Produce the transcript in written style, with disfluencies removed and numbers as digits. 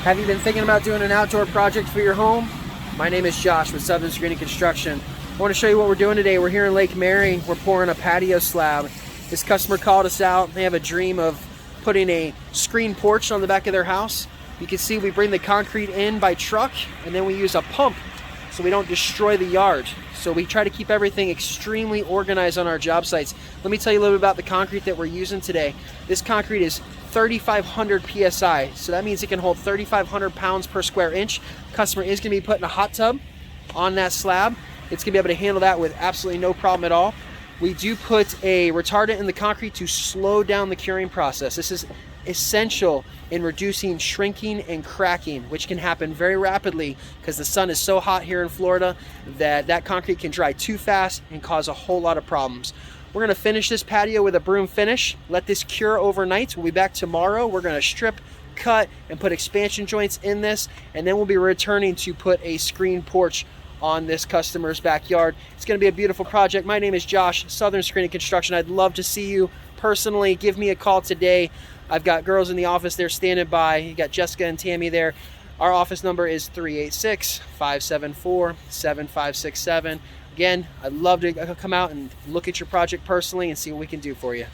Have you been thinking about doing an outdoor project for your home? My name is Josh with Southern Screening Construction. I want to show you what we're doing today. We're here in Lake Mary. We're pouring a patio slab. This customer called us out. They have a dream of putting a screen porch on the back of their house. You can see we bring the concrete in by truck, and then we use a pump so we don't destroy the yard. So we try to keep everything extremely organized on our job sites. Let me tell you a little bit about the concrete that we're using today. This concrete is 3,500 PSI, so that means it can hold 3,500 pounds per square inch. Customer is going to be putting a hot tub on that slab. It's going to be able to handle that with absolutely no problem at all. We do put a retardant in the concrete to slow down the curing process. This is essential in reducing shrinking and cracking, which can happen very rapidly because the sun is so hot here in Florida that concrete can dry too fast and cause a whole lot of problems. We're going to finish this patio with a broom finish, let this cure overnight. We'll be back tomorrow. We're going to strip, cut, and put expansion joints in this, and then we'll be returning to put a screen porch on this customer's backyard. It's going to be a beautiful project. My name is Josh, Southern Screening Construction. I'd love to see you personally. Give me a call today. I've got girls in the office there standing by. You got Jessica and Tammy there. Our office number is 386-574-7567. Again, I'd love to come out and look at your project personally and see what we can do for you.